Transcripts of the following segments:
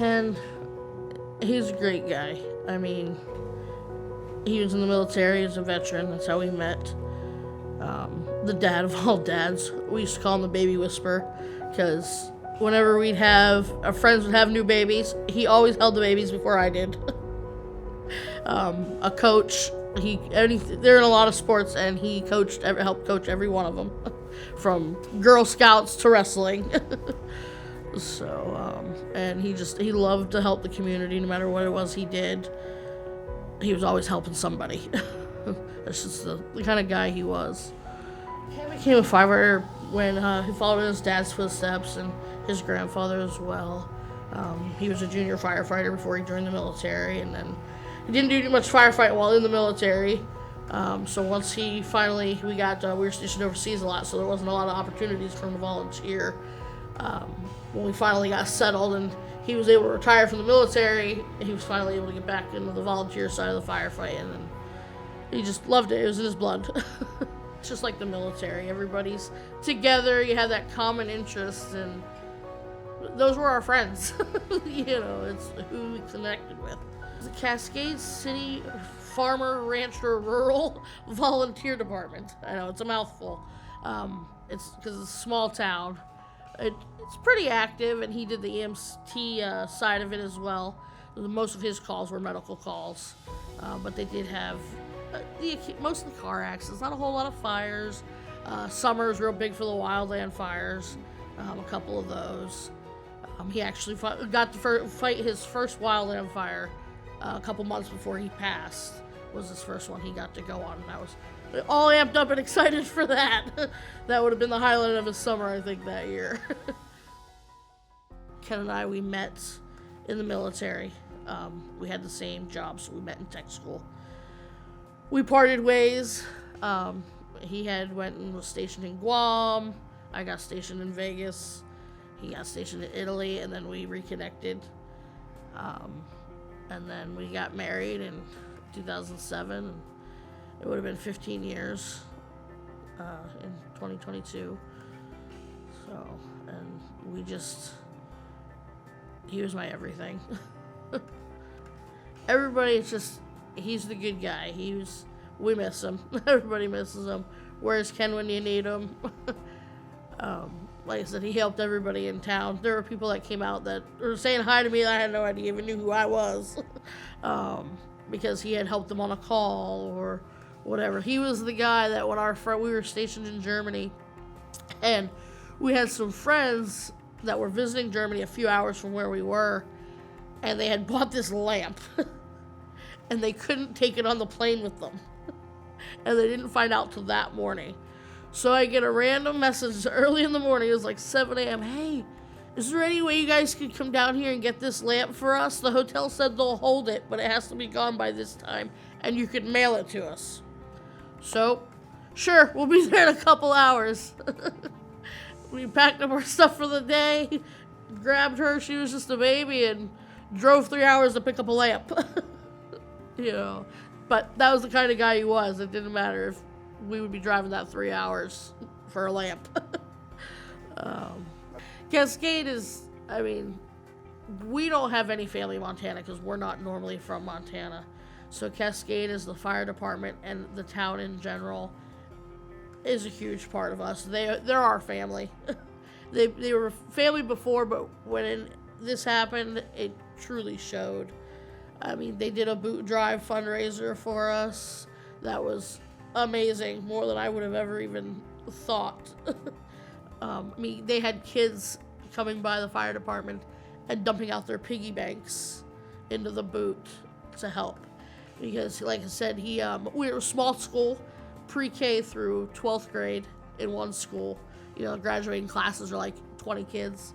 Ken, he's a great guy. I mean, he was in the military as a veteran. That's how we met. The dad of all dads. We used to call him the baby whisperer, because whenever we'd have, our friends would have new babies, he always held the babies before I did. A coach, they're in a lot of sports, and he helped coach every one of them, from Girl Scouts to wrestling. So, and he loved to help the community, no matter what it was he did. He was always helping somebody. That's just the kind of guy he was. Ken became a firefighter when he followed in his dad's footsteps, and his grandfather as well. He was a junior firefighter before he joined the military, and then he didn't do much firefighting while in the military. So once we were stationed overseas a lot, so there wasn't a lot of opportunities for him to volunteer. When we finally got settled and he was able to retire from the military, he was finally able to get back into the volunteer side of the firefighting, and he just loved it. It was in his blood. It's just like the military. Everybody's together. You have that common interest, and those were our friends. It's who we connected with. The Cascade City Farmer Rancher Rural Volunteer Department. I know, it's a mouthful. It's because it's a small town. It's pretty active, and he did the EMT side of it as well. Most of his calls were medical calls, but they did have most of the car accidents, not a whole lot of fires. Summer's real big for the wildland fires, a couple of those. He actually got to fight his first wildland fire a couple months before he passed. Was his first one he got to go on, and I was all amped up and excited for that. That would have been the highlight of his summer, I think, that year. Ken and I, we met in the military. We had the same job, so we met in tech school. We parted ways. He went and was stationed in Guam. I got stationed in Vegas. He got stationed in Italy, and then we reconnected. And then we got married in 2007. It would have been 15 years in 2022. So, and he was my everything. Everybody, he's the good guy. We miss him. Everybody misses him. Where's Ken when you need him? Like I said, he helped everybody in town. There were people that came out that were saying hi to me that I had no idea even knew who I was. Because he had helped them on a call or whatever. He was the guy that when we were stationed in Germany, and we had some friends that were visiting Germany a few hours from where we were, and they had bought this lamp, and they couldn't take it on the plane with them, and they didn't find out till that morning. So I get a random message early in the morning. It was like 7 a.m. Hey, is there any way you guys could come down here and get this lamp for us? The hotel said they'll hold it, but it has to be gone by this time, and you could mail it to us. So, sure, we'll be there in a couple hours. We packed up our stuff for the day, grabbed her, she was just a baby, and drove 3 hours to pick up a lamp. But that was the kind of guy he was. It didn't matter if we would be driving that 3 hours for a lamp. Cascade we don't have any family in Montana because we're not normally from Montana. So Cascade is the fire department, and the town in general is a huge part of us. They're our family. They were family before, but when this happened, it truly showed. They did a boot drive fundraiser for us. That was amazing, more than I would have ever even thought. They had kids coming by the fire department and dumping out their piggy banks into the boot to help. Because, like I said, we were a small school, pre-K through 12th grade in one school. Graduating classes are like 20 kids.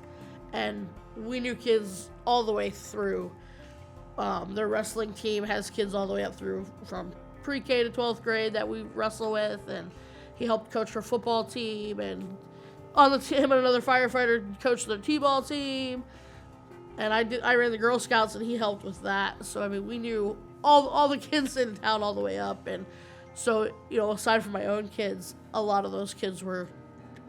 And we knew kids all the way through. Their wrestling team has kids all the way up through from pre-K to 12th grade that we wrestle with. And he helped coach our football team. And him and another firefighter coached their t-ball team. And I ran the Girl Scouts, and he helped with that. So, we knew all the kids in town all the way up. And so, aside from my own kids, a lot of those kids were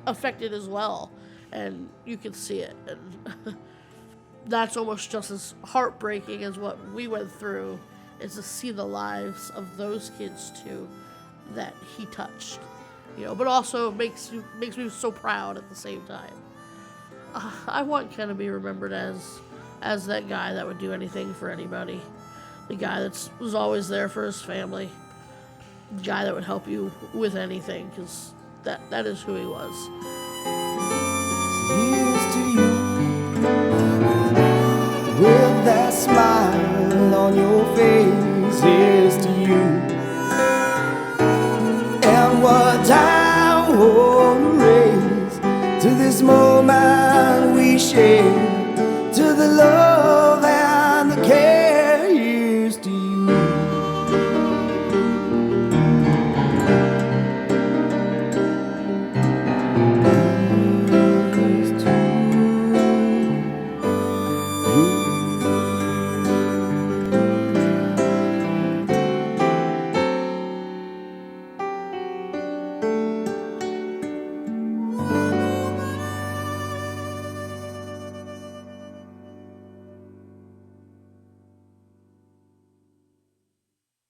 affected as well. And you could see it. And that's almost just as heartbreaking as what we went through, is to see the lives of those kids too that he touched, but also makes me so proud at the same time. I want Ken to be remembered as that guy that would do anything for anybody, the guy that was always there for his family, the guy that would help you with anything, because that is who he was. Here's to you, with that smile on your face. Here's to you, and what I want to raise to this moment we share.